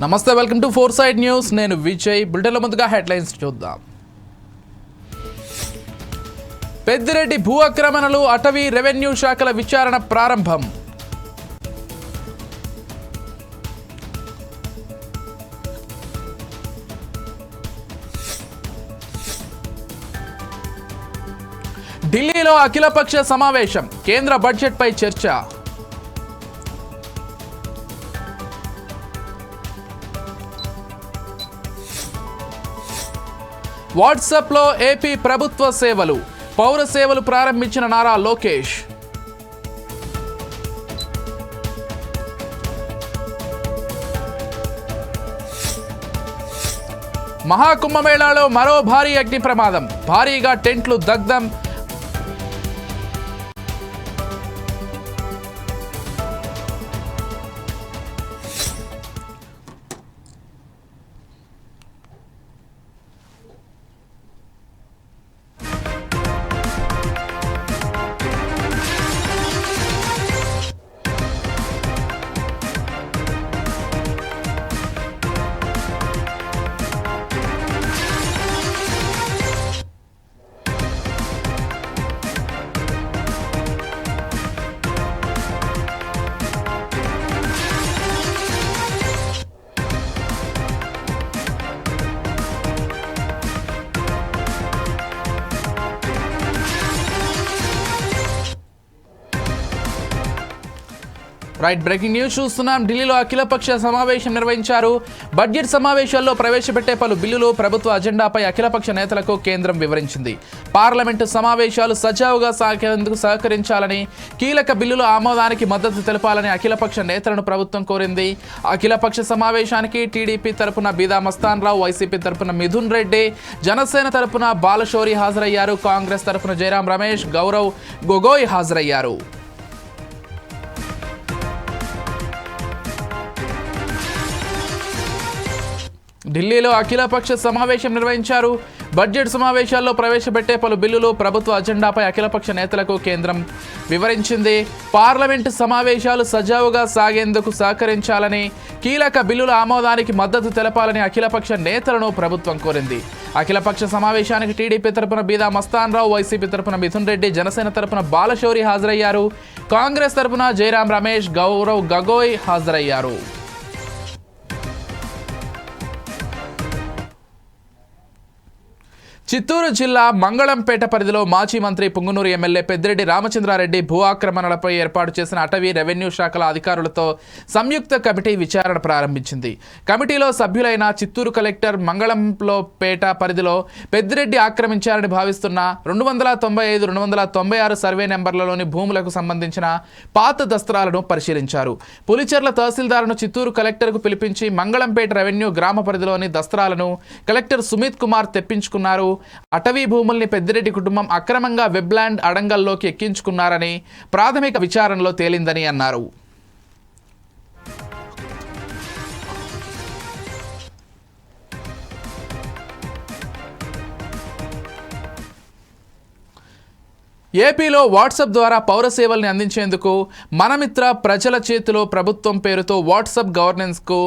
నమస్తే, welcome to four side news. నేను విజయ్. బులెటిన్లో ముందుగా హెడ్లైన్స్ చూద్దాం. పెద్దిరెడ్డి భూ ఆక్రమణలు, అటవీ రెవెన్యూ శాఖల విచారణ ప్రారంభం. ఢిల్లీలో అఖిలపక్ష సమావేశం, కేంద్ర బడ్జెట్పై చర్చ. వాట్సాప్లో ఏపీ ప్రభుత్వ సేవలు, పౌర సేవలు ప్రారంభించిన నారా లోకేష్. మహాకుంభమేళాలో మరో భారీ అగ్ని ప్రమాదం, భారీగా టెంట్లు దగ్ధం. రైట్, బ్రేకింగ్ న్యూస్ చూస్తున్నాం. ఢిల్లీలో అఖిలపక్ష సమావేశం నిర్వహించారు. బడ్జెట్ సమావేశాల్లో ప్రవేశపెట్టే పలు బిల్లులు, ప్రభుత్వ అజెండాపై అఖిలపక్ష నేతలకు కేంద్రం వివరించింది. పార్లమెంటు సమావేశాలు సజావుగా సాగేందుకు సహకరించాలని, కీలక బిల్లుల ఆమోదానికి మద్దతు తెలపాలని అఖిలపక్ష నేతలను ప్రభుత్వం కోరింది. అఖిలపక్ష సమావేశానికి టీడీపీ తరపున బీదా మస్తాన్ రావు, వైసీపీ తరపున మిథున్ రెడ్డి, జనసేన తరపున బాలశౌరి హాజరయ్యారు. కాంగ్రెస్ తరపున జయరాం రమేష్, గౌరవ్ గొగోయ్ హాజరయ్యారు. ఢిల్లీలో అఖిలపక్ష సమావేశం నిర్వహించారు. బడ్జెట్ సమావేశాల్లో ప్రవేశపెట్టే పలు బిల్లులు, ప్రభుత్వ అజెండాపై అఖిలపక్ష నేతలకు కేంద్రం వివరించింది. పార్లమెంటు సమావేశాలు సజావుగా సాగేందుకు సహకరించాలని, కీలక బిల్లుల ఆమోదానికి మద్దతు తెలపాలని అఖిలపక్ష నేతలను ప్రభుత్వం కోరింది. అఖిలపక్ష సమావేశానికి టీడీపీ తరపున బీదా మస్తాన్ రావు, వైసీపీ తరపున మిథున్ రెడ్డి, జనసేన తరపున బాలశౌరి హాజరయ్యారు. కాంగ్రెస్ తరపున జయరాం రమేష్, గౌరవ్ గగోయ్ హాజరయ్యారు. చిత్తూరు జిల్లా మంగళంపేట పరిధిలో మాజీ మంత్రి పుంగనూరు ఎమ్మెల్యే పెద్దిరెడ్డి రామచంద్రారెడ్డి భూ ఆక్రమణలపై ఏర్పాటు చేసిన అటవీ రెవెన్యూ శాఖల అధికారులతో సంయుక్త కమిటీ విచారణ ప్రారంభించింది. కమిటీలో సభ్యులైన చిత్తూరు కలెక్టర్ మంగళంపేట పరిధిలో పెద్దిరెడ్డి ఆక్రమించారని భావిస్తున్న 295, 296 సర్వే నెంబర్లలోని భూములకు సంబంధించిన పాత దస్త్రాలను పరిశీలించారు. పులిచెర్ల తహసీల్దార్ను చిత్తూరు కలెక్టర్కు పిలిపించి మంగళంపేట రెవెన్యూ గ్రామ పరిధిలోని దస్త్రాలను కలెక్టర్ సుమిత్ కుమార్ తెప్పించుకున్నారు. అటవీ భూముల్ని పెద్దిరెడ్డి కుటుంబం అక్రమంగా వెబ్లాండ్ అడంగల్లోకి ఎక్కించుకున్నారని ప్రాథమిక విచారణలో తేలిందని అన్నారు. ఏపీలో వాట్సాప్ ద్వారా పౌర సేవల్ని అందించేందుకు మనమిత్ర ప్రజల చేతిలో ప్రభుత్వం పేరుతో వాట్సాప్ గవర్నెన్స్కు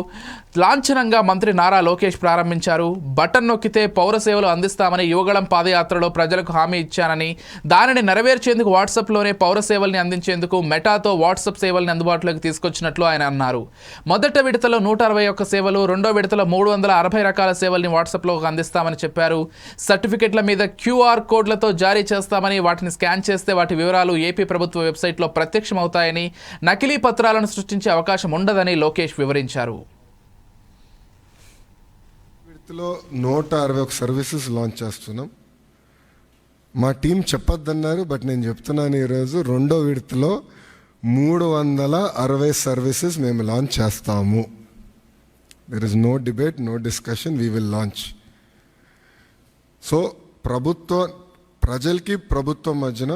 లాంఛనంగా మంత్రి నారా లోకేష్ ప్రారంభించారు. బటన్ నొక్కితే పౌర సేవలు అందిస్తామని యువగళం పాదయాత్రలో ప్రజలకు హామీ ఇచ్చానని, దానిని నెరవేర్చేందుకు వాట్సాప్లోనే పౌర సేవల్ని అందించేందుకు మెటాతో వాట్సాప్ సేవల్ని అందుబాటులోకి తీసుకొచ్చినట్లు ఆయన అన్నారు. మొదటి విడతలో 161 సేవలు, రెండో విడతలో 360 రకాల సేవల్ని వాట్సాప్లో అందిస్తామని చెప్పారు. సర్టిఫికెట్ల మీద QR కోడ్లతో జారీ చేస్తామని, వాటిని స్కాన్ చేస్తే వాటి వివరాలు ఏపీ ప్రభుత్వ వెబ్సైట్లో ప్రత్యక్షమవుతాయని, నకిలీ పత్రాలను సృష్టించే అవకాశం ఉండదని లోకేష్ వివరించారు. 161 సర్వీసెస్ లాంచ్ చేస్తున్నాం. మా టీం చెప్పొద్దన్నారు, బట్ నేను చెప్తున్నాను, ఈరోజు రెండో విడతలో 360 సర్వీసెస్ మేము లాంచ్ చేస్తాము. There is no debate, no discussion, we will launch. So ప్రజలకి ప్రభుత్వం మధ్యన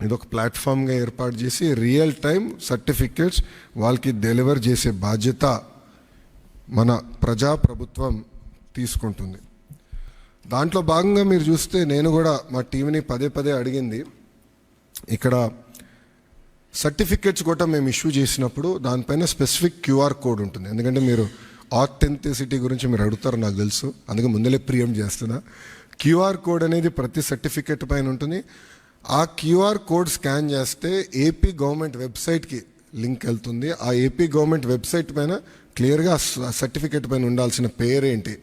ఇదొక ప్లాట్ఫామ్గా ఏర్పాటు చేసి రియల్ టైం సర్టిఫికేట్స్ వాళ్ళకి డెలివర్ చేసే బాధ్యత మన ప్రభుత్వం తీసుకుంటుంది. దాంట్లో భాగంగా మీరు చూస్తే నేను కూడా మా టీంని పదే అడిగింది, ఇక్కడ సర్టిఫికేట్స్ కూడా మేము ఇష్యూ చేసినప్పుడు దానిపైన స్పెసిఫిక్ క్యూఆర్ కోడ్ ఉంటుంది. ఎందుకంటే మీరు ఆథెంటిసిటీ గురించి మీరు అడుగుతారు నాకు తెలుసు, అందుకే ముందలే ప్రియం చేస్తున్నా. క్యూఆర్ కోడ్ అనేది ప్రతి సర్టిఫికేట్ పైన ఉంటుంది. ఆ క్యూఆర్ కోడ్ స్కాన్ చేస్తే ఏపీ గవర్నమెంట్ వెబ్సైట్కి లింక్ వెళ్తుంది. ఆ ఏపీ గవర్నమెంట్ వెబ్సైట్ పైన క్లియర్గా సర్టిఫికేట్ పైన ఉండాల్సిన పేరేంటి,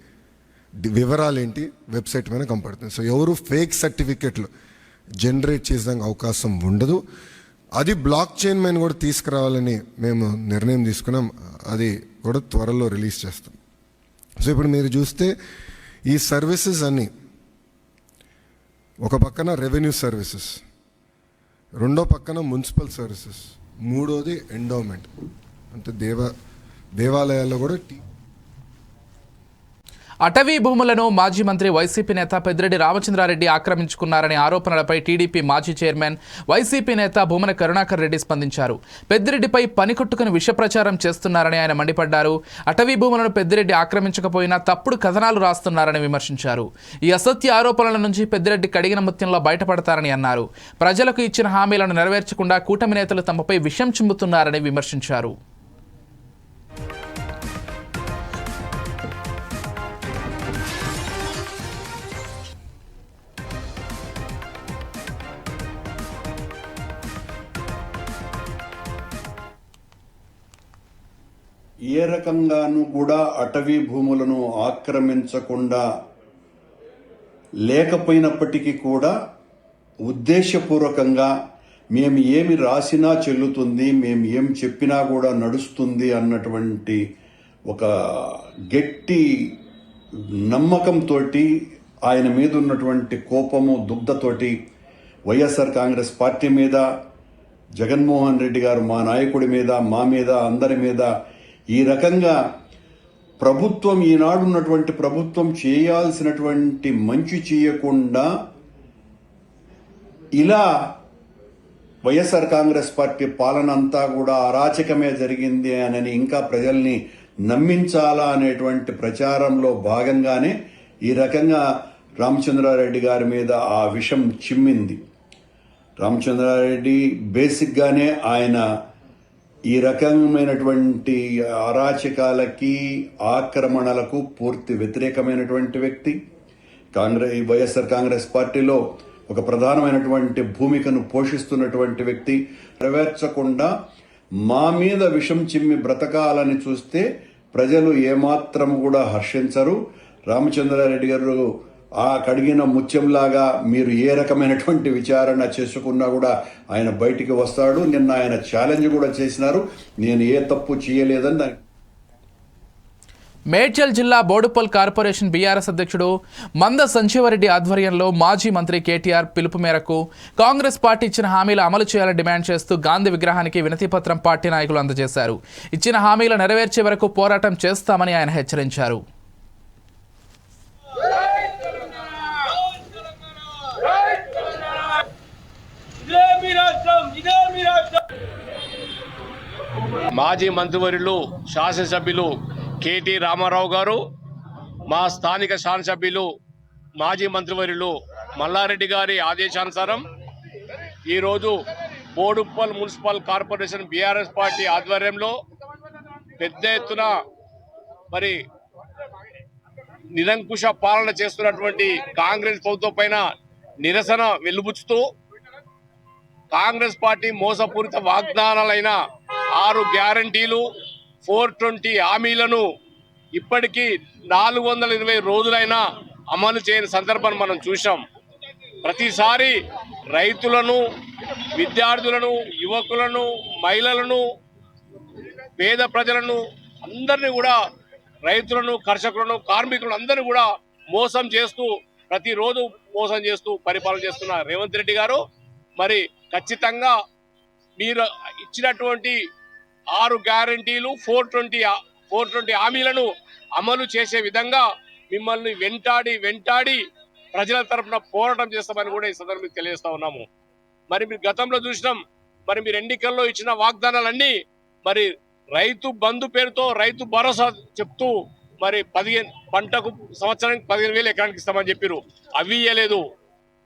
వివరాలు ఏంటి వెబ్సైట్ పైన కనపడుతుంది. సో ఎవరు ఫేక్ సర్టిఫికేట్లు జనరేట్ చేసేదానికి అవకాశం ఉండదు. అది బ్లాక్ చైన్ పైన కూడా తీసుకురావాలని మేము నిర్ణయం తీసుకున్నాం. అది కూడా త్వరలో రిలీజ్ చేస్తాం. సో ఇప్పుడు మీరు చూస్తే ఈ సర్వీసెస్ అన్నీ ఒక పక్కన రెవెన్యూ సర్వీసెస్, రెండో పక్కన మున్సిపల్ సర్వీసెస్, మూడోది ఎండోమెంట్ అంటే దేవాలయాల్లో కూడా అటవీ భూములను మాజీ మంత్రి వైసీపీ నేత పెద్దిరెడ్డి రామచంద్రారెడ్డి ఆక్రమించుకున్నారనే ఆరోపణలపై టీడీపీ మాజీ చైర్మన్ వైసీపీ నేత భూమన కరుణాకర్ రెడ్డి స్పందించారు. పెద్దిరెడ్డిపై పనికొట్టుకుని విష ప్రచారం చేస్తున్నారని ఆయన మండిపడ్డారు. అటవీ భూములను పెద్దిరెడ్డి ఆక్రమించకపోయినా తప్పుడు కథనాలు రాస్తున్నారని విమర్శించారు. ఈ అసత్య ఆరోపణల నుంచి పెద్దిరెడ్డి కడిగిన ముత్యంలో బయటపడతారని అన్నారు. ప్రజలకు ఇచ్చిన హామీలను నెరవేర్చకుండా కూటమి నేతలు తమపై విషం చిమ్ముతున్నారని విమర్శించారు. ఏ రకంగానూ కూడా అటవీ భూములను ఆక్రమించకుండా లేకపోయినప్పటికీ కూడా ఉద్దేశపూర్వకంగా మేము ఏమి రాసినా చెల్లుతుంది, మేము ఏం చెప్పినా కూడా నడుస్తుంది అన్నటువంటి ఒక గట్టి నమ్మకంతో ఆయన మీద ఉన్నటువంటి కోపము దుగ్ధతోటి వైఎస్ఆర్ కాంగ్రెస్ పార్టీ మీద, జగన్మోహన్ రెడ్డి గారు మా నాయకుడి మీద, మా మీద, అందరి మీద ఈ రకంగా ప్రభుత్వం, ఈనాడు ఉన్నటువంటి ప్రభుత్వం చేయాల్సినటువంటి మంచి చేయకుండా ఇలా వైఎస్ఆర్ కాంగ్రెస్ పార్టీ పాలన అంతా కూడా అరాచకమే జరిగింది అని ఇంకా ప్రజల్ని నమ్మించాలా అనేటువంటి ప్రచారంలో భాగంగానే ఈ రకంగా రామచంద్రారెడ్డి గారి మీద ఆ విషం చిమ్మింది. రామచంద్రారెడ్డి బేసిక్గానే ఆయన ఈ రకమైనటువంటి అరాచకాలకి, ఆక్రమణలకు పూర్తి వ్యతిరేకమైనటువంటి వ్యక్తి. వైఎస్ఆర్ కాంగ్రెస్ పార్టీలో ఒక ప్రధానమైనటువంటి భూమికను పోషిస్తున్నటువంటి వ్యక్తి. నెరవేర్చకుండా మా మీద విషం చిమ్మి బ్రతకాలని చూస్తే ప్రజలు ఏమాత్రం కూడా హర్షించరు. రామచంద్రారెడ్డి గారు ఆ కడిగిన ముత్యంలాగా మీరు ఏ రకమైనటువంటి విచారణ చేసుకున్నా కూడా ఆయన బయటికి వస్తాడు. నిన్న ఆయన ఛాలెంజ్ కూడా చేసినారు, నేను ఏ తప్పు చేయలేదని. మేడ్చల్ జిల్లా బోడుపల్ కార్పొరేషన్ బీఆర్ఎస్ అధ్యక్షుడు మంద సంజీవరెడ్డి ఆధ్వర్యంలో మాజీ మంత్రి కేటీఆర్ పిలుపు మేరకు కాంగ్రెస్ పార్టీ ఇచ్చిన హామీలు అమలు చేయాలని డిమాండ్ చేస్తూ గాంధీ విగ్రహానికి వినతిపత్రం పార్టీ నాయకులు అందజేశారు. ఇచ్చిన హామీలు నెరవేర్చే వరకు పోరాటం చేస్తామని ఆయన హెచ్చరించారు. మాజీ మంత్రివర్యులు శాసనసభ్యులు కేటీ రామారావు గారు, మా స్థానిక శాసనసభ్యులు మాజీ మంత్రివర్యులు మల్లారెడ్డి గారి ఆదేశానుసారం ఈరోజు Boduppal municipal corporation BRS party ఆధ్వర్యంలో పెద్ద ఎత్తున మరి నిరంకుశ పాలన చేస్తున్నటువంటి కాంగ్రెస్ ప్రభుత్వం పైన నిరసన వెలుబుచ్చుతూ కాంగ్రెస్ పార్టీ మోసపూరిత వాగ్దానాలైన 6 గ్యారంటీలు, 420 హామీలను ఇప్పటికీ 420 రోజులైనా అమలు చేయని సందర్భాన్ని మనం చూసాం. ప్రతిసారి రైతులను, విద్యార్థులను, యువకులను, మహిళలను, పేద ప్రజలను అందరినీ కూడా, రైతులను, కర్షకులను, కార్మికులను అందరినీ కూడా మోసం చేస్తూ, ప్రతిరోజు మోసం చేస్తూ పరిపాలన చేస్తున్న రేవంత్ రెడ్డి గారు మరి ఖచ్చితంగా మీరు ఇచ్చినటువంటి 6 గ్యారంటీలు, 420 హామీలను అమలు చేసే విధంగా మిమ్మల్ని వెంటాడి ప్రజల తరఫున పోరాటం చేస్తామని కూడా ఈ సందర్భంగా తెలియజేస్తా ఉన్నాము. మరి మీరు గతంలో చూసినాం, మరి మీరు ఎన్నికల్లో ఇచ్చిన వాగ్దానాలన్నీ మరి రైతు బంధు పేరుతో రైతు భరోసా చెప్తూ మరి 15 పంటకు సంవత్సరానికి 15,000 ఎకరానికి ఇస్తామని చెప్పారు, అవి ఇయ్యలేదు.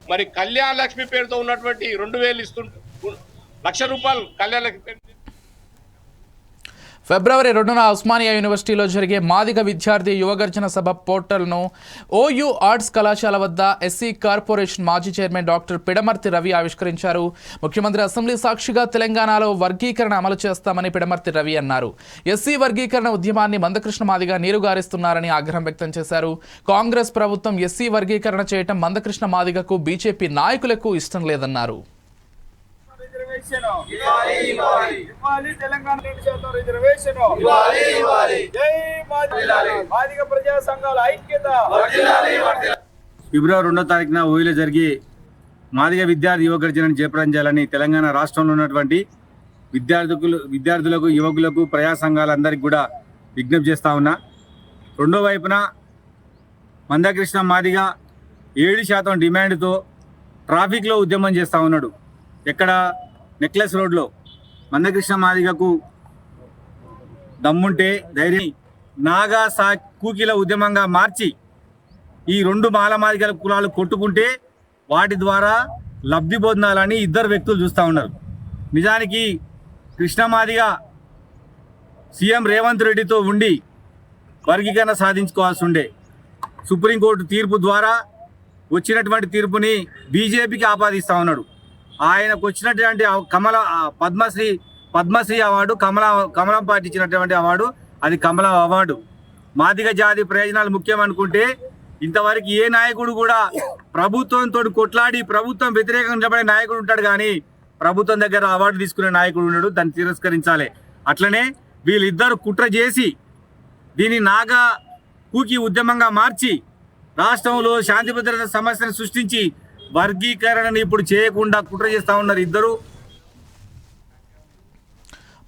మరి కళ్యాణ లక్ష్మి పేరుతో ఉన్నటువంటి 2,000 రూపాయలు కళ్యాణ లక్ష్మి. ఫిబ్రవరి 2న ఉస్మానియా యూనివర్సిటీలో జరిగే మాదిగ విద్యార్థి యువగర్జన సభ పోర్టల్ను ఓయూ ఆర్ట్స్ కళాశాల వద్ద ఎస్సీ కార్పొరేషన్ మాజీ చైర్మన్ డాక్టర్ పిడమర్తి రవి ఆవిష్కరించారు. ముఖ్యమంత్రి అసెంబ్లీ సాక్షిగా తెలంగాణలో వర్గీకరణ అమలు చేస్తామని పిడమర్తి రవి అన్నారు. ఎస్సీ వర్గీకరణ ఉద్యమాన్ని మందకృష్ణ మాదిగ నీరుగారిస్తున్నారని ఆగ్రహం వ్యక్తం చేశారు. కాంగ్రెస్ ప్రభుత్వం ఎస్సీ వర్గీకరణ చేయటం మందకృష్ణ మాదిగకు బీజేపీ నాయకులకు ఇష్టం లేదన్నారు. ఫిబ్రవరి 2వ తారీఖున ఓయూలో జరిగి మాదిగ విద్యార్థి యువగర్జనను జయప్రదం చేయాలని తెలంగాణ రాష్ట్రంలో ఉన్నటువంటి విద్యార్థులకు యువకులకు ప్రజా సంఘాలందరికీ కూడా విజ్ఞప్తి చేస్తా ఉన్నా. రెండో వైపున మందకృష్ణ మాదిగ 7% డిమాండ్తో ట్రాఫిక్లో ఉద్యమం చేస్తూ ఉన్నాడు. ఎక్కడ? నెక్లెస్ రోడ్లో. మందకృష్ణ మాదిగకు దమ్ముంటే ధైర్యం నాగా కూకీల ఉద్యమంగా మార్చి ఈ 2 మాల మాదిగల కులాలు కొట్టుకుంటే వాటి ద్వారా లబ్ధి పొందాలని ఇద్దరు వ్యక్తులు చూస్తూ ఉన్నారు. నిజానికి కృష్ణ మాదిగ సీఎం రేవంత్ రెడ్డితో ఉండి వర్గీకరణ సాధించుకోవాల్సి ఉండే. సుప్రీంకోర్టు తీర్పు ద్వారా వచ్చినటువంటి తీర్పుని బీజేపీకి ఆపాదిస్తూ ఉన్నాడు. ఆయనకు వచ్చినటువంటి పద్మశ్రీ అవార్డు కమలం పార్టీ ఇచ్చినటువంటి అవార్డు, అది కమలం అవార్డు. మాదిగ జాతి ప్రయోజనాలు ముఖ్యం అనుకుంటే ఇంతవరకు ఏ నాయకుడు కూడా ప్రభుత్వంతో కొట్లాడి ప్రభుత్వం వ్యతిరేకంగా నిలబడే నాయకుడు ఉంటాడు, కానీ ప్రభుత్వం దగ్గర అవార్డు తీసుకునే నాయకుడు ఉన్నాడు. దాన్ని తిరస్కరించాలి. అట్లనే వీళ్ళిద్దరు కుట్ర చేసి దీన్ని నాగా కూకి ఉద్యమంగా మార్చి రాష్ట్రంలో శాంతి భద్రత సమస్యను సృష్టించి వర్గీకరణను ఇప్పుడు చేయకుండా కుట్ర చేస్తూ ఉన్నారు ఇద్దరు.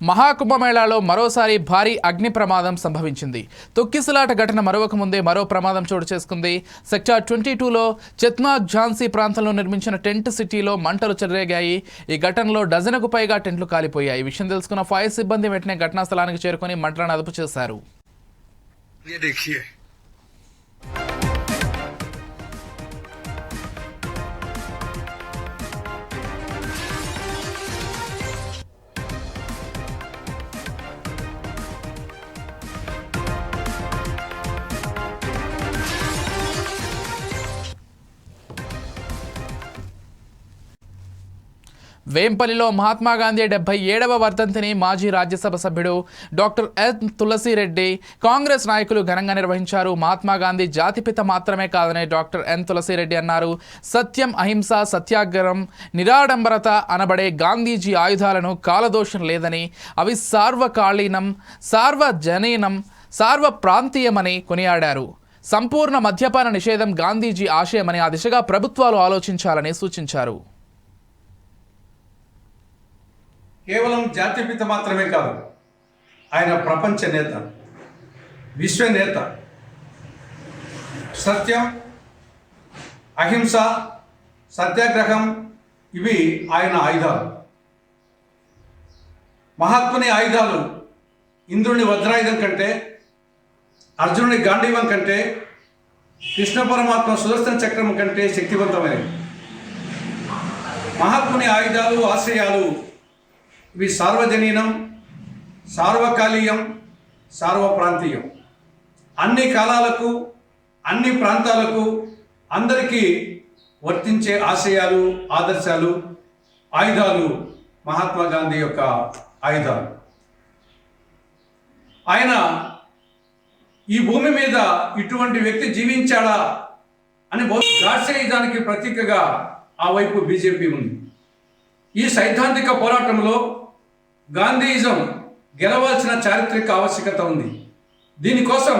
మహాకుంభమేళాలో మరోసారి భారీ అగ్ని ప్రమాదం సంభవించింది. తొక్కిసలాట ఘటన మరొక ముందే మరో ప్రమాదం చోటు చేసుకుంది. సెక్టార్ 22లో చెత్నాగ్ ఝాన్సీ ప్రాంతంలో నిర్మించిన టెంట్ సిటీలో మంటలు చెలరేగాయి. ఈ ఘటనలో డజనుకు పైగా టెంట్లు కాలిపోయాయి. ఈ విషయం తెలుసుకున్న ఫైర్ సిబ్బంది వెంటనే ఘటనా స్థలానికి చేరుకొని మంటలను అదుపు చేశారు. వేంపల్లిలో మహాత్మాగాంధీ 77వ వర్ధంతిని మాజీ రాజ్యసభ సభ్యుడు డాక్టర్ ఎన్ తులసిరెడ్డి కాంగ్రెస్ నాయకులు ఘనంగా నిర్వహించారు. మహాత్మాగాంధీ జాతిపిత మాత్రమే కాదని డాక్టర్ ఎన్ తులసిరెడ్డి అన్నారు. సత్యం, అహింస, సత్యాగ్రహం, నిరాడంబరత అనబడే గాంధీజీ ఆయుధాలను కాలదోషం లేదని, అవి సార్వకాలీనం, సార్వజనీనం, సార్వప్రాంతీయమని కొనియాడారు. సంపూర్ణ మద్యపాన నిషేధం గాంధీజీ ఆశయమని, ఆ దిశగా ప్రభుత్వాలు ఆలోచించాలని సూచించారు. కేవలం జాతిపిత మాత్రమే కాదు, ఆయన ప్రపంచ నేత, విశ్వనేత. సత్యం, అహింస, సత్యాగ్రహం ఇవి ఆయన ఆయుధాలు. మహాత్ముని ఆయుధాలు ఇంద్రుని వజ్రాయుధం కంటే, అర్జునుని గాంధీవం కంటే, కృష్ణ పరమాత్మ సుదర్శన చక్రం కంటే శక్తివంతమైనవి. మహాత్ముని ఆయుధాలు, ఆశ్రయాలు ఇవి సార్వజనీనం, సార్వకాలీయం, సార్వప్రాంతీయం. అన్ని కాలాలకు, అన్ని ప్రాంతాలకు, అందరికీ వర్తించే ఆశయాలు, ఆదర్శాలు, ఆయుధాలు మహాత్మా గాంధీ యొక్క ఆయుధాలు. ఆయన ఈ భూమి మీద ఇటువంటి వ్యక్తి జీవించాడా అని గాడ్సే దానికి ప్రతీకగా ఆ వైపు బీజేపీ ఉంది. ఈ సైద్ధాంతిక పోరాటంలో గాంధీయిజం గెలవాల్సిన చారిత్రక ఆవశ్యకత ఉంది. దీనికోసం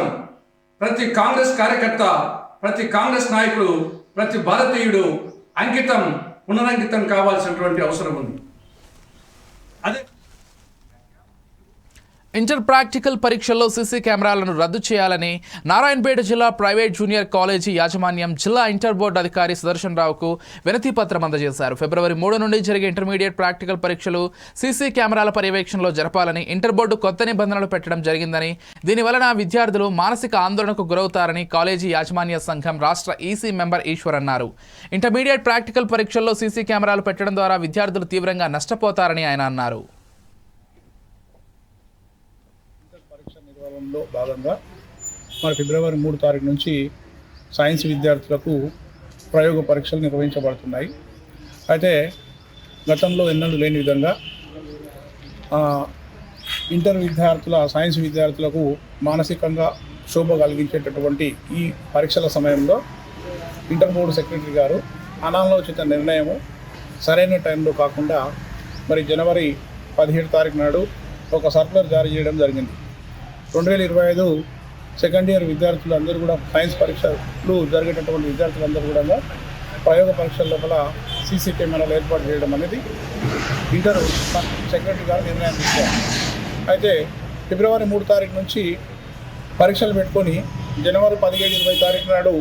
ప్రతి కాంగ్రెస్ కార్యకర్త, ప్రతి కాంగ్రెస్ నాయకుడు, ప్రతి భారతీయుడు పునరంకితం కావాల్సినటువంటి అవసరం ఉంది. అదే ఇంటర్ ప్రాక్టికల్ పరీక్షల్లో సీసీ కెమెరాలను రద్దు చేయాలని నారాయణపేట జిల్లా ప్రైవేట్ జూనియర్ కాలేజీ యాజమాన్యం జిల్లా ఇంటర్ బోర్డు అధికారి సుదర్శన్ రావుకు వినతి పత్రం అందజేశారు. ఫిబ్రవరి 3 నుండి జరిగే ఇంటర్మీడియట్ ప్రాక్టికల్ పరీక్షలు సీసీ కెమెరాల పర్యవేక్షణలో జరపాలని ఇంటర్ బోర్డు కొత్త నిబంధనలు పెట్టడం జరిగిందని, దీనివలన విద్యార్థులు మానసిక ఆందోళనకు గురవుతారని కాలేజీ యాజమాన్య సంఘం రాష్ట్ర ఈసీ మెంబర్ ఈశ్వర్ అన్నారు. ఇంటర్మీడియట్ ప్రాక్టికల్ పరీక్షల్లో సీసీ కెమెరాలు పెట్టడం ద్వారా విద్యార్థులు తీవ్రంగా నష్టపోతారని ఆయన అన్నారు. నిర్వహణలో భాగంగా మరి ఫిబ్రవరి 3 తారీఖు నుంచి సైన్స్ విద్యార్థులకు ప్రయోగ పరీక్షలు నిర్వహించబడుతున్నాయి. అయితే గతంలో ఎన్నడూ లేని విధంగా ఇంటర్ విద్యార్థుల సైన్స్ విద్యార్థులకు మానసికంగా క్షోభ కలిగించేటటువంటి ఈ పరీక్షల సమయంలో ఇంటర్ బోర్డు సెక్రటరీ గారు అనాలోచిత నిర్ణయము సరైన టైంలో కాకుండా మరి జనవరి 17 తారీఖు నాడు ఒక సర్కులర్ జారీ చేయడం జరిగింది. 2025 సెకండ్ ఇయర్ విద్యార్థులు అందరూ కూడా సైన్స్ పరీక్షలు జరిగేటటువంటి విద్యార్థులందరూ కూడా ప్రయోగ పరీక్షల లోపల సీసీ కెమెరాలు ఏర్పాటు చేయడం అనేది ఇంటర్ సెక్రటరీ గారు నిర్ణయం తీసుకున్నారు. అయితే ఫిబ్రవరి 3 తారీఖు నుంచి పరీక్షలు పెట్టుకొని జనవరి 17-20 తారీఖు నాడు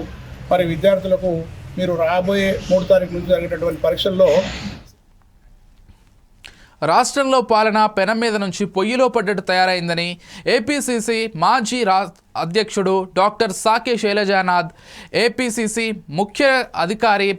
మరి విద్యార్థులకు మీరు రాబోయే 3 తారీఖు నుంచి జరిగేటటువంటి పరీక్షల్లో రాష్ట్రంలో పాలన పెనం మీద నుంచి పొయ్యిలో పడ్డట్టు తయారైందని ఏపీసీసీ మాజీ అధ్యక్షుడు డాక్టర్ సాకే శైలజానాథ్, ఏపీసీసీ ముఖ్య అధికారి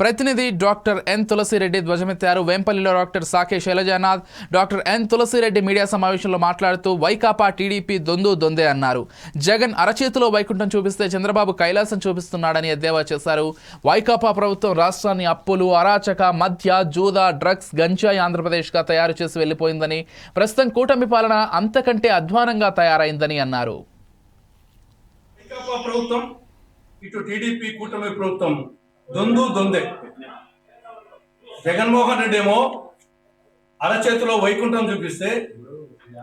ప్రతినిధి డాక్టర్ ఎన్ తులసిరెడ్డి ధ్వజమెత్తారు. వేంపల్లిలో doctor Sake Sailajanath, doctor N Tulasireddy media సమావేశంలో మాట్లాడుతూ వైకాపా టీడీపీ దొందే అన్నారు. జగన్ అరచేతిలో వైకుంఠం చూపిస్తే చంద్రబాబు కైలాసం చూపిస్తున్నాడని ఎద్దేవా చేశారు. వైకాపా ప్రభుత్వం రాష్ట్రాన్ని అప్పులు, అరాచక, మద్య, జూదా, డ్రగ్స్, గంజాయి ఆంధ్రప్రదేశ్గా తయారు చేసి వెళ్ళిపోయిందని, ప్రస్తుతం కూటమి పాలన అంతకంటే అధ్వానంగా తయారైందని అన్నారు. వైకాపా ప్రభుత్వం ఇటు టీడీపీ కూటమి ప్రభుత్వం దొందే. జగన్మోహన్ రెడ్డి ఏమో అరచేతిలో వైకుంఠం చూపిస్తే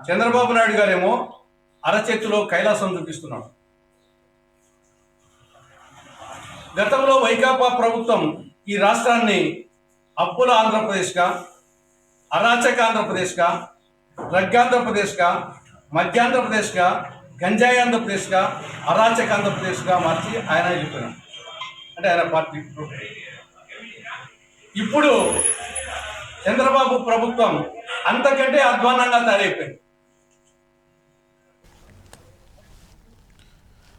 చంద్రబాబు నాయుడు గారేమో అరచేతిలో కైలాసం చూపిస్తున్నాడు. గతంలో వైకాపా ప్రభుత్వం ఈ రాష్ట్రాన్ని అప్పుల ఆంధ్రప్రదేశ్గా, అరాచక ఆంధ్రప్రదేశ్గా, డ్రగ్ ఆంధ్రప్రదేశ్గా, మధ్యాంధ్రప్రదేశ్గా, గంజాయి ఆంధ్రప్రదేశ్గా, అరాచక ఆంధ్రప్రదేశ్గా మార్చి ఆయన వెళ్ళిపోయినాడు. అంటే ఆయన పార్టీ. ఇప్పుడు చంద్రబాబు ప్రభుత్వం అంతకంటే అధ్వానంగా తయారైపోయింది.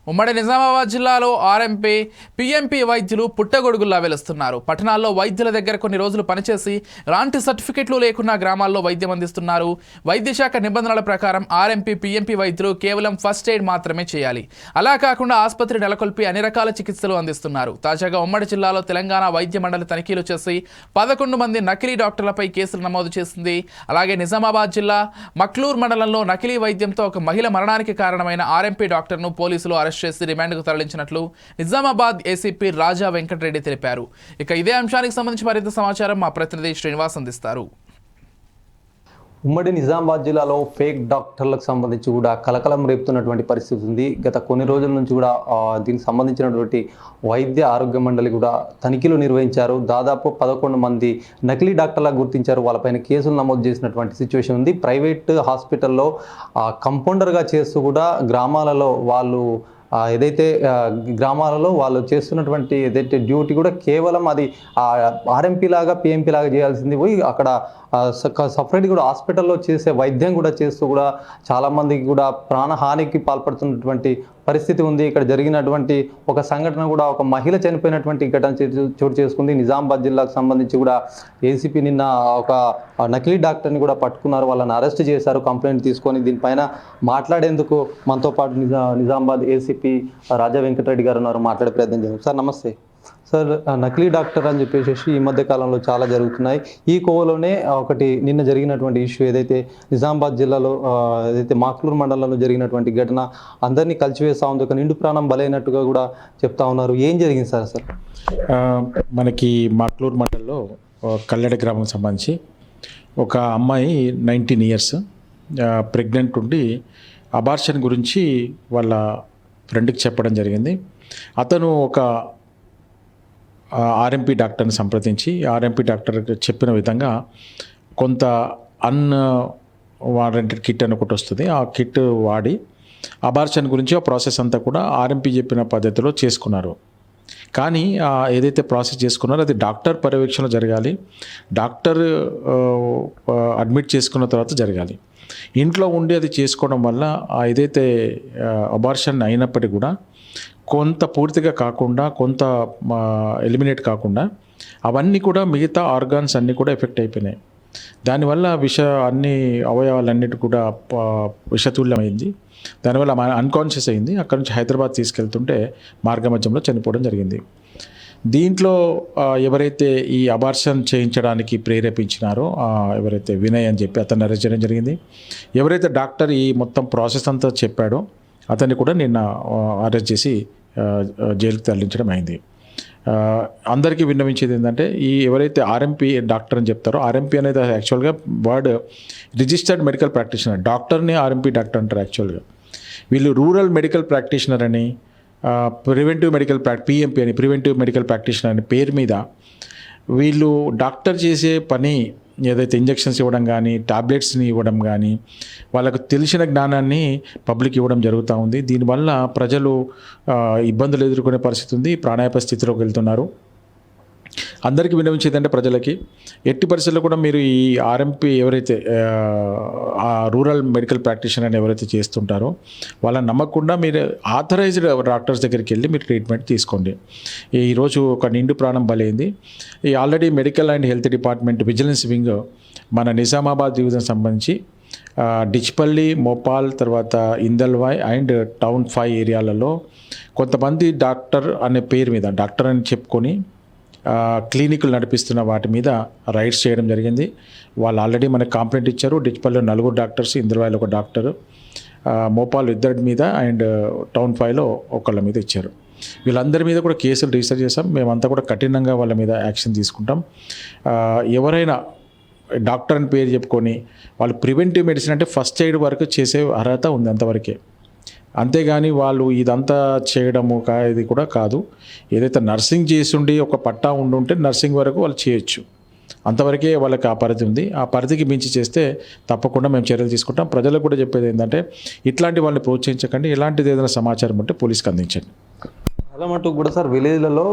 ఉమ్మడి నిజామాబాద్ జిల్లాలో ఆర్ఎంపీ, పీఎంపీ వైద్యులు పుట్టగొడుగుల్లా వెలుస్తున్నారు. పట్టణాల్లో వైద్యుల దగ్గర కొన్ని రోజులు పనిచేసి ఎలాంటి సర్టిఫికెట్లు లేకున్నా గ్రామాల్లో వైద్యం అందిస్తున్నారు. వైద్య శాఖ నిబంధనల ప్రకారం ఆర్ఎంపీ, పీఎంపీ వైద్యులు కేవలం ఫస్ట్ ఎయిడ్ మాత్రమే చేయాలి. అలా కాకుండా ఆసుపత్రి నెలకొల్పి అన్ని రకాల చికిత్సలు అందిస్తున్నారు. తాజాగా ఉమ్మడి జిల్లాలో తెలంగాణ వైద్య మండలి తనిఖీలు చేసి 11 మంది నకిలీ డాక్టర్లపై కేసులు నమోదు చేసింది. అలాగే నిజామాబాద్ జిల్లా మక్లూర్ మండలంలో నకిలీ వైద్యంతో ఒక మహిళ మరణానికి కారణమైన ఆర్ఎంపీ డాక్టర్ను పోలీసులు అరెస్ట్ చేసి రిమాండ్కు తరలించినట్లు నిజామాబాద్ ఏసీపీ రాజా వెంకటరెడ్డి తెలిపారు. ఇక ఇదే అంశానికి సంబంధించి మరింత సమాచారం మా ప్రతినిధి శ్రీనివాస్ అందిస్తారు. ఉమ్మడి నిజామాబాద్ జిల్లాలో ఫేక్ డాక్టర్లకు సంబంధించి కూడా కలకలం రేపుతున్నటువంటి పరిస్థితి ఉంది. గత కొన్ని రోజుల నుంచి కూడా దీనికి సంబంధించినటువంటి వైద్య ఆరోగ్య మండలి కూడా తనిఖీలు నిర్వహించారు. దాదాపు 11 మంది నకిలీ డాక్టర్లకు గుర్తించారు. వాళ్ళపైన కేసులు నమోదు చేసినటువంటి సిచ్యువేషన్ ఉంది. ప్రైవేట్ హాస్పిటల్లో కంపౌండర్గా చేస్తూ కూడా గ్రామాలలో వాళ్ళు ఏదైతే గ్రామాలలో వాళ్ళు చేస్తున్నటువంటి ఏదైతే డ్యూటీ కూడా కేవలం అది ఆర్ఎంపీ లాగా, పిఎంపీ లాగా చేయాల్సింది పోయి అక్కడ సపరేట్ కూడా హాస్పిటల్లో చేసే వైద్యం కూడా చేస్తూ కూడా చాలామందికి కూడా ప్రాణహానికి పాల్పడుతున్నటువంటి పరిస్థితి ఉంది. ఇక్కడ జరిగినటువంటి ఒక సంఘటన కూడా ఒక మహిళ చనిపోయినటువంటి ఘటన చోటు చేసుకుంది. నిజామాబాద్ జిల్లాకు సంబంధించి కూడా ఏసీపీ నిన్న ఒక నకిలీ డాక్టర్ని కూడా పట్టుకున్నారు. వాళ్ళని అరెస్ట్ చేశారు కంప్లైంట్ తీసుకొని. దీనిపైన మాట్లాడేందుకు మనతో పాటు నిజామాబాద్ ఏసీపీ రాజా వెంకటరెడ్డి గారు ఉన్నారు. మాట్లాడే ప్రయత్నం చేద్దాం. సార్ నమస్తే. సార్, నకిలీ డాక్టర్ అని చెప్పేసి ఈ మధ్య కాలంలో చాలా జరుగుతున్నాయి. ఈ కోవలోనే ఒకటి నిన్న జరిగినటువంటి ఇష్యూ ఏదైతే నిజామాబాద్ జిల్లాలో ఏదైతే మాక్లూర్ మండలంలో జరిగినటువంటి ఘటన అందరినీ కలిసివేస్తూ ఉంది. ఒక నిండు ప్రాణం బలైనట్టుగా కూడా చెప్తా ఉన్నారు. ఏం జరిగింది సార్ అసలు? మనకి మాక్లూర్ మండలంలో కల్లెడ గ్రామం సంబంధించి ఒక అమ్మాయి 19 ఇయర్స్ ప్రెగ్నెంట్ ఉండి అబార్షన్ గురించి వాళ్ళ ఫ్రెండ్కి చెప్పడం జరిగింది. అతను ఒక ఆర్ఎంపీ డాక్టర్ని సంప్రదించి ఆర్ఎంపీ డాక్టర్ చెప్పిన విధంగా కొంత వారంటెడ్ కిట్ అని ఒకటి వస్తుంది. ఆ కిట్ వాడి అబార్షన్ గురించి ఆ ప్రాసెస్ అంతా కూడా ఆర్ఎంపీ చెప్పిన పద్ధతిలో చేసుకున్నారు. కానీ ఏదైతే ప్రాసెస్ చేసుకున్నారో అది డాక్టర్ పర్యవేక్షణలో జరగాలి, డాక్టర్ అడ్మిట్ చేసుకున్న తర్వాత జరగాలి. ఇంట్లో ఉండి అది చేసుకోవడం వల్ల ఏదైతే అబార్షన్ అయినప్పటికీ కూడా కొంత పూర్తిగా కాకుండా, కొంత ఎలిమినేట్ కాకుండా అవన్నీ కూడా మిగతా ఆర్గాన్స్ అన్నీ కూడా ఎఫెక్ట్ అయిపోయినాయి. దానివల్ల అన్ని అవయవాలన్నిటి కూడా విషతుల్యమైంది. దానివల్ల అన్కాన్షియస్ అయింది. అక్కడ నుంచి హైదరాబాద్ తీసుకెళ్తుంటే మార్గమధ్యంలో చనిపోవడం జరిగింది. దీంట్లో ఎవరైతే ఈ అబార్షన్ చేయించడానికి ప్రేరేపించినారో ఎవరైతే వినయ్ అని చెప్పి అతన్ని అరెస్ట్ చేయడం జరిగింది. ఎవరైతే డాక్టర్ ఈ మొత్తం ప్రాసెస్ అంతా చెప్పాడో అతన్ని కూడా నిన్న అరెస్ట్ చేసి జైలుకి తరలించడం అయింది. అందరికీ విన్నవించేది ఏంటంటే ఎవరైతే ఆర్ఎంపీ డాక్టర్ అని చెప్తారో, ఆర్ఎంపీ అనేది యాక్చువల్గా వర్డ్ రిజిస్టర్డ్ మెడికల్ ప్రాక్టీషనర్. డాక్టర్ని ఆర్ఎంపీ డాక్టర్ అంటారు యాక్చువల్గా. వీళ్ళు రూరల్ మెడికల్ ప్రాక్టీషనర్ అని, ప్రివెంటివ్ మెడికల్ పిఎంపీ అని, ప్రివెంటివ్ మెడికల్ ప్రాక్టీషనర్ అని పేరు మీద వీళ్ళు డాక్టర్ చేసే పని ఏదైతే ఇంజెక్షన్స్ ఇవ్వడం కానీ, టాబ్లెట్స్ని ఇవ్వడం కానీ, వాళ్ళకు తెలిసిన జ్ఞానాన్ని పబ్లిక్ ఇవ్వడం జరుగుతూ ఉంది. దీనివల్ల ప్రజలు ఇబ్బందులు ఎదుర్కొనే పరిస్థితి ఉంది, ప్రాణాపాయ స్థితిలోకి వెళ్తున్నారు. అందరికీ విన్నవించేదంటే ప్రజలకి ఎట్టి పరిస్థితుల్లో కూడా మీరు ఈ ఆర్ఎంపీ ఎవరైతే రూరల్ మెడికల్ ప్రాక్టీషనర్ అని ఎవరైతే చేస్తుంటారో వాళ్ళని నమ్మకుండా మీరు ఆథరైజ్డ్ డాక్టర్స్ దగ్గరికి వెళ్ళి మీరు ట్రీట్మెంట్ తీసుకోండి. ఈరోజు ఒక నిండు ప్రాణం బలైంది. ఈ already medical and health department vigilance wing మన నిజామాబాద్ డివిజన్ సంబంధించి డిచ్పల్లి, మోపాల్, తర్వాత ఇందల్వాయ్ అండ్ టౌన్ 5 ఏరియాలలో కొంతమంది డాక్టర్ అనే పేరు మీద డాక్టర్ అని చెప్పుకొని క్లినిక్లు నడిపిస్తున్న వాటి మీద రైడ్స్ చేయడం జరిగింది. వాళ్ళు ఆల్రెడీ మనకు కంప్లైంట్ ఇచ్చారు. డిచ్పల్లిలో 4 డాక్టర్స్, ఇంద్రవాయిలో 1 డాక్టరు, మోపాల్ 2 మీద అండ్ టౌన్ 5లో 1 మీద ఇచ్చారు. వీళ్ళందరి మీద కూడా కేసులు రిజిస్టర్ చేసాం. మేమంతా కూడా కఠినంగా వాళ్ళ మీద యాక్షన్ తీసుకుంటాం. ఎవరైనా డాక్టర్ అని పేరు చెప్పుకొని వాళ్ళు ప్రివెంటివ్ మెడిసిన్ అంటే ఫస్ట్ ఎయిడ్ వరకు చేసే అర్హత ఉంది, అంతవరకే. అంతేగాని వాళ్ళు ఇదంతా చేయడము ఇది కూడా కాదు. ఏదైతే నర్సింగ్ చేస్తుండి ఒక పట్టా ఉండుంటే నర్సింగ్ వరకు వాళ్ళు చేయొచ్చు, అంతవరకే వాళ్ళకి ఆ పరిధి ఉంది. ఆ పరిధికి మించి చేస్తే తప్పకుండా మేము చర్యలు తీసుకుంటాం. ప్రజలకు కూడా చెప్పేది ఏంటంటే ఇట్లాంటి వాళ్ళని ప్రోత్సహించకండి. ఎలాంటిది ఏదైనా సమాచారం ఉంటే పోలీస్కి అందించండి. చాలా మటుకు కూడా సార్ విలేజ్లలో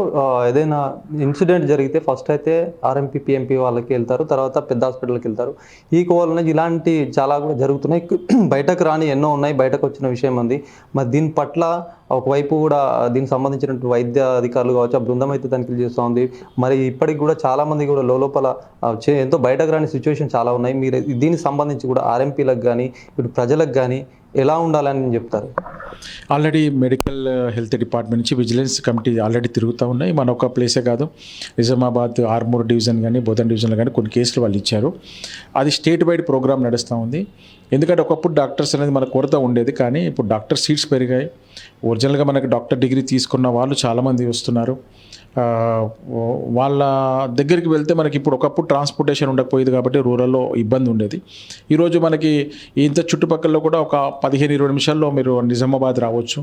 ఏదైనా ఇన్సిడెంట్ జరిగితే ఫస్ట్ అయితే ఆర్ఎంపీ పిఎంపీ వాళ్ళకి వెళ్తారు, తర్వాత పెద్ద హాస్పిటల్కి వెళ్తారు. ఈ కోవల్ ఇలాంటి చాలా కూడా జరుగుతున్నాయి. బయటకు రాని ఎన్నో ఉన్నాయి, బయటకు వచ్చిన విషయం ఉంది. మరి దీని పట్ల ఒకవైపు కూడా దీనికి సంబంధించినటువంటి వైద్య అధికారులు కావచ్చు, ఆ బృందం అయితే తనిఖీలు చేస్తూ ఉంది. మరి ఇప్పటికి కూడా చాలామంది కూడా లోపల ఎంతో బయటకు రాని సిచ్యువేషన్ చాలా ఉన్నాయి. మీరు దీనికి సంబంధించి కూడా ఆర్ఎంపీలకు కానీ ఇటు ప్రజలకు కానీ ఎలా ఉండాలని చెప్తారు? ఆల్రెడీ మెడికల్ హెల్త్ డిపార్ట్మెంట్ నుంచి విజిలెన్స్ కమిటీ ఆల్రెడీ తిరుగుతూ ఉన్నాయి. మన ఒక ప్లేసే కాదు, నిజామాబాద్ ఆర్మూర్ డివిజన్ కానీ బోధన్ డివిజన్లో కానీ కొన్ని కేసులు వాళ్ళు ఇచ్చారు. అది స్టేట్ వైడ్ ప్రోగ్రామ్ నడుస్తూ ఉంది. ఎందుకంటే ఒకప్పుడు డాక్టర్స్ అనేది మన కొరత ఉండేది, కానీ ఇప్పుడు డాక్టర్ సీట్స్ పెరిగాయి. ఒరిజినల్గా మనకు డాక్టర్ డిగ్రీ తీసుకున్న వాళ్ళు చాలామంది వస్తున్నారు. వాళ్ళ దగ్గరికి వెళ్తే మనకి ఇప్పుడు ఒకప్పుడు ట్రాన్స్పోర్టేషన్ ఉండకపోయేది కాబట్టి రూరల్లో ఇబ్బంది ఉండేది. ఈరోజు మనకి ఇంత చుట్టుపక్కల కూడా ఒక 15-20 నిమిషాల్లో మీరు నిజామాబాద్ రావచ్చు,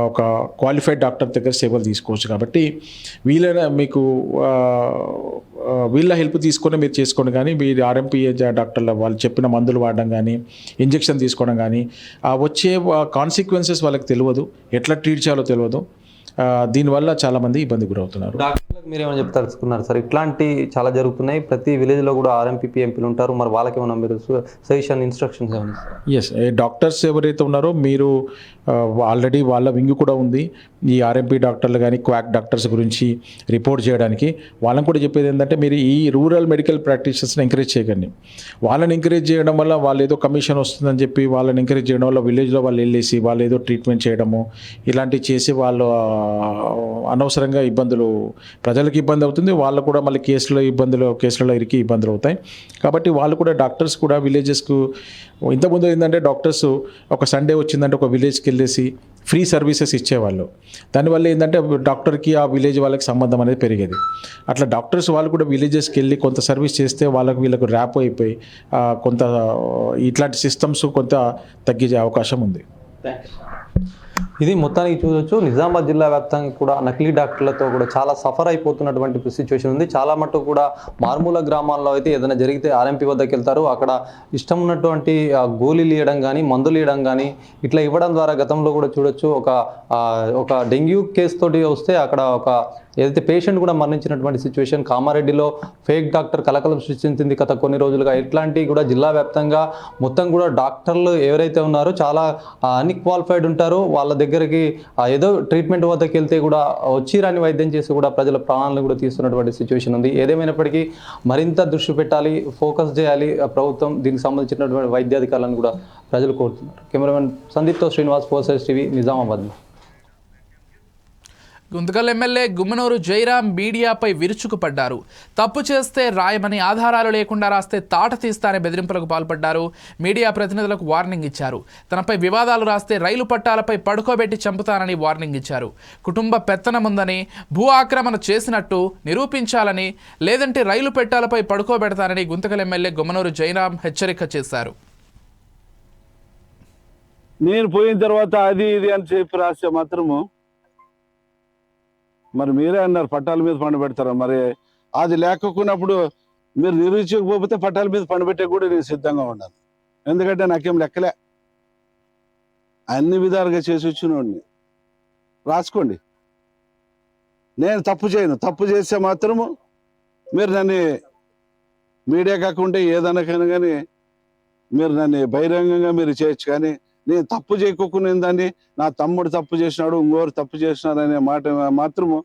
ఒక క్వాలిఫైడ్ డాక్టర్ దగ్గర సేవలు తీసుకోవచ్చు. కాబట్టి వీళ్ళ హెల్ప్ తీసుకొని మీరు చేసుకోండి. కానీ మీరు ఆర్ఎంపీ డాక్టర్ల వాళ్ళు చెప్పిన మందులు వాడడం కానీ, ఇంజెక్షన్ తీసుకోవడం కానీ వచ్చే కాన్సిక్వెన్సెస్ వాళ్ళకి తెలియదు, ఎట్లా ట్రీట్ చేయాలో తెలియదు. దీనివల్ల చాలామంది ఇబ్బంది గురవుతున్నారు. డాక్టర్లకు మీరు ఏమైనా చెప్తారు సార్? ఇట్లాంటి చాలా జరుగుతున్నాయి. ప్రతి విలేజ్లో కూడా ఆర్ఎంపీ పిఎంపీలు ఉంటారు. మరి వాళ్ళకి ఏమైనా మీరు సజెషన్, ఇన్స్ట్రక్షన్స్ ఏమైనా? ఎస్, డాక్టర్స్ ఎవరైతే ఉన్నారో మీరు ఆల్రెడీ వాళ్ళ వింగ్ కూడా ఉంది. ఈ ఆర్ఎంపీ డాక్టర్లు కానీ క్వాక్ డాక్టర్స్ గురించి రిపోర్ట్ చేయడానికి వాళ్ళని కూడా చెప్పేది ఏంటంటే మీరు ఈ రూరల్ మెడికల్ ప్రాక్టీషనర్స్ని ఎంకరేజ్ చేయకండి. వాళ్ళని ఎంకరేజ్ చేయడం వల్ల వాళ్ళు ఏదో కమిషన్ వస్తుందని చెప్పి వాళ్ళని ఎంకరేజ్ చేయడం వల్ల విలేజ్లో వాళ్ళు వెళ్ళేసి వాళ్ళు ఏదో ట్రీట్మెంట్ చేయడము ఇలాంటివి చేసి వాళ్ళు అనవసరంగా ఇబ్బందులు, ప్రజలకు ఇబ్బంది అవుతుంది, వాళ్ళు కూడా మళ్ళీ కేసులలో ఇరికి ఇబ్బందులు అవుతాయి. కాబట్టి వాళ్ళు కూడా డాక్టర్స్ కూడా విలేజెస్కు ఇంతకుముందు ఏంటంటే డాక్టర్స్ ఒక సండే వచ్చిందంటే ఒక విలేజ్కి వెళ్ళేసి ఫ్రీ సర్వీసెస్ ఇచ్చేవాళ్ళు. దానివల్ల ఏంటంటే డాక్టర్కి ఆ విలేజ్ వాళ్ళకి సంబంధం అనేది పెరిగేది. అట్లా డాక్టర్స్ వాళ్ళు కూడా విలేజెస్కి వెళ్ళి కొంత సర్వీస్ చేస్తే వీళ్ళకు ర్యాప్ అయిపోయి కొంత ఇట్లాంటి సిస్టమ్స్ కొంత తగ్గే అవకాశం ఉంది. థ్యాంక్స్. ఇది మొత్తానికి చూడొచ్చు నిజామాబాద్ జిల్లా వ్యాప్తంగా కూడా నకిలీ డాక్టర్లతో కూడా చాలా సఫర్ అయిపోతున్నటువంటి సిచ్యువేషన్ ఉంది. చాలా మటుకు కూడా మారుమూల గ్రామాల్లో అయితే ఏదైనా జరిగితే ఆర్ఎంపీ వద్దకు వెళ్తారు. అక్కడ ఇష్టం ఉన్నటువంటి గోళీలు ఇవ్వడం కానీ మందులు ఇవ్వడం కానీ ఇట్లా ఇవ్వడం ద్వారా గతంలో కూడా చూడొచ్చు ఒక డెంగ్యూ కేసు తోటి వస్తే అక్కడ ఒక ఏదైతే పేషెంట్ కూడా మరణించినటువంటి సిచ్యువేషన్ కామారెడ్డిలో ఫేక్ డాక్టర్ కలకలం సృష్టించింది గత కొన్ని రోజులుగా. ఇట్లాంటివి కూడా జిల్లా వ్యాప్తంగా మొత్తం కూడా డాక్టర్లు ఎవరైతే ఉన్నారో చాలా అన్క్వాలిఫైడ్ ఉంటారో వాళ్ళ దగ్గరికి ఏదో ట్రీట్మెంట్ వద్దకు వెళ్తే కూడా వచ్చి రాని వైద్యం చేసి కూడా ప్రజల ప్రాణాలను కూడా తీస్తున్నటువంటి సిచ్యువేషన్ ఉంది. ఏదేమైనప్పటికీ మరింత దృష్టి పెట్టాలి, ఫోకస్ చేయాలి ప్రభుత్వం. దీనికి సంబంధించినటువంటి వైద్యాధికారులను కూడా ప్రజలు కోరుతున్నారు. కెమెరామెన్ సందీప్తో శ్రీనివాస్, 4 టీవీ, నిజామాబాద్. గుంతకల్ ఎమ్మెల్యే గుమ్మనూరు జయరాం మీడియాపై విరుచుకుపడ్డారు. తప్పు చేస్తే రాయమని, ఆధారాలు లేకుండా రాస్తే తాట తీస్తానే బెదిరింపులకు పాల్పడ్డారు. మీడియా ప్రతినిధులకు వార్నింగ్ ఇచ్చారు. తనపై వివాదాలు రాస్తే రైలు పట్టాలపై పడుకోబెట్టి చంపుతానని వార్నింగ్ ఇచ్చారు. కుటుంబ పెత్తనముందని, భూ ఆక్రమణ చేసినట్టు నిరూపించాలని, లేదంటే రైలు పట్టాలపై పడుకోబెడతానని గుంతకల్ ఎమ్మెల్యే గుమ్మనూరు జయరాం హెచ్చరిక చేశారు. నేను పోయిన తర్వాత అది ఇది అని చెప్పి రాస్తే మాత్రము మరి మీరే అన్నారు పట్టాల మీద పండబెడతారా? మరి అది లేకపోయినప్పుడు మీరు నిరూపించకపోతే పట్టాల మీద పండబెట్టే కూడా నేను సిద్ధంగా ఉన్నాను. ఎందుకంటే నాకేం లెక్కలే, అన్ని విధాలుగా చేసి వచ్చినోడిని. రాసుకోండి, నేను తప్పు చేయను. తప్పు చేస్తే మాత్రము మీరు నన్ను మీడియా కాకుండా ఏదైనా కానీ మీరు నన్ను బహిరంగంగా మీరు చేయొచ్చు. కానీ నేను తప్పు చేయకోకుండా దాన్ని నా తమ్ముడు తప్పు చేసినాడు, ఇంకోరు తప్పు చేసినాడు అనే మాట మాత్రము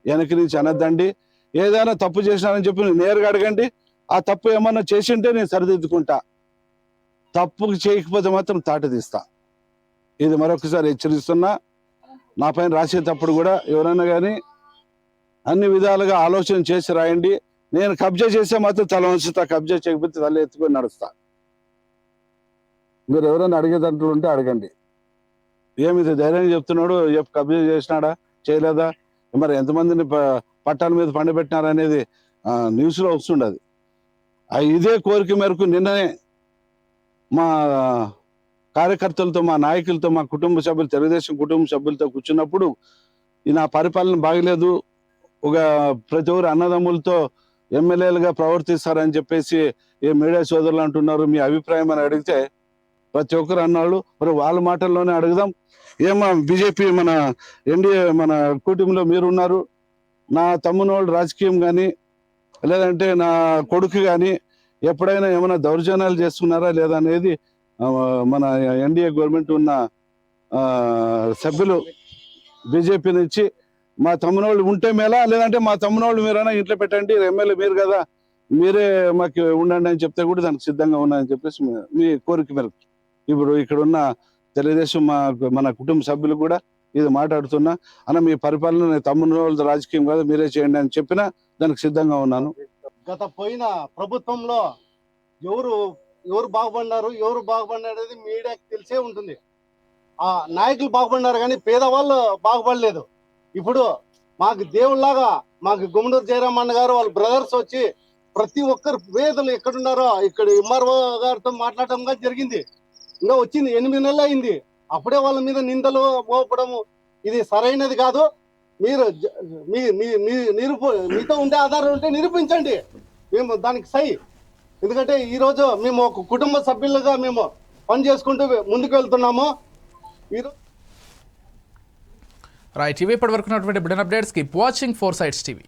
వెనక్కి నుంచి అనద్దండి. ఏదైనా తప్పు చేసినానని చెప్పి నేరుగా అడగండి. ఆ తప్పు ఏమన్నా చేసింటే నేను సరిదిద్దుకుంటా. తప్పు చేయకపోతే మాత్రం తాట తీస్తా. ఇది మరొకసారి హెచ్చరిస్తున్నా. నా పైన రాసేటప్పుడు కూడా ఎవరైనా కానీ అన్ని విధాలుగా ఆలోచన చేసి రాయండి. నేను కబ్జా చేస్తే మాత్రం తల వంచుతా, కబ్జా చేయకపోతే తల ఎత్తుకొని నడుస్తా. మీరు ఎవరైనా అడిగే దాంట్లో ఉంటే అడగండి. ఏమిది ధైర్యంగా చెప్తున్నాడు, కబ్జా చేసినాడా చేయలేదా, మరి ఎంతమందిని పట్టాల మీద పండబెట్టినారనేది న్యూస్లో వస్తుండదు. ఇదే కోరిక మేరకు నిన్ననే మా కార్యకర్తలతో, మా నాయకులతో, మా కుటుంబ సభ్యులు, తెలుగుదేశం కుటుంబ సభ్యులతో కూర్చున్నప్పుడు నా పరిపాలన బాగలేదు, ఒక ప్రతి ఒక్కరు అన్నదమ్ములతో ఎమ్మెల్యేలుగా ప్రవర్తిస్తారని చెప్పేసి ఏ మీడియా సోదరులు అంటున్నారు, మీ అభిప్రాయం అని అడిగితే ప్రతి ఒక్కరు అన్నాళ్ళు. మరి వాళ్ళ మాటల్లోనే అడుగుదాం. ఏమో బీజేపీ మన ఎన్డీఏ మన కూటమిలో మీరున్నారు, నా తమ్మునోళ్ళు రాజకీయం కానీ లేదంటే నా కొడుకు కానీ ఎప్పుడైనా ఏమైనా దౌర్జన్యాలు చేస్తున్నారా లేదా అనేది మన ఎన్డీఏ గవర్నమెంట్ ఉన్న సభ్యులు బీజేపీ నుంచి మా తమ్మునోళ్ళు ఉంటే మేలా, లేదంటే మా తమ్మునోళ్ళు మీరైనా ఇంట్లో పెట్టండి, ఎమ్మెల్యే మీరు కదా, మీరే మాకు ఉండండి అని చెప్తే కూడా దానికి సిద్ధంగా ఉన్నాయని చెప్పేసి మీ కోరిక మేరకు ఇప్పుడు ఇక్కడ ఉన్న తెలుగుదేశం మన కుటుంబ సభ్యులు కూడా ఇది మాట్లాడుతున్నా. అన్న మీ పరిపాలన తమ్మునోళ్ళ రాజకీయం కాదు, మీరే చేయండి అని చెప్పినా దానికి సిద్ధంగా ఉన్నాను. గత పోయిన ప్రభుత్వంలో ఎవరు బాగుపడినారు, ఎవరు బాగుపడినారనేది మీడియాకి తెలిసే ఉంటుంది. ఆ నాయకులు బాగుపడినారు కానీ పేదవాళ్ళు బాగుపడలేదు. ఇప్పుడు మాకు దేవుళ్ళలాగా మాకు గుమ్మనూరు జయరాం అన్న గారు వాళ్ళ బ్రదర్స్ వచ్చి ప్రతి ఒక్కరు పేదలు ఎక్కడున్నారో ఇక్కడ ఎంఆర్ఓ గారితో మాట్లాడటం జరిగింది. ఇంకా వచ్చింది 8 నెలలు అయింది. అప్పుడే వాళ్ళ మీద నిందలు మోపడము ఇది సరైనది కాదు. మీరు మీతో ఉండే ఆధారం ఉంటే నిరూపించండి, మేము దానికి సై. ఎందుకంటే ఈరోజు మేము ఒక కుటుంబ సభ్యులుగా మేము పని చేసుకుంటూ ముందుకు వెళ్తున్నాము. రైట్, ఇవి ఇప్పటివరకు ఉన్నటువంటి Biden updates. Keep watching 4 Sides TV.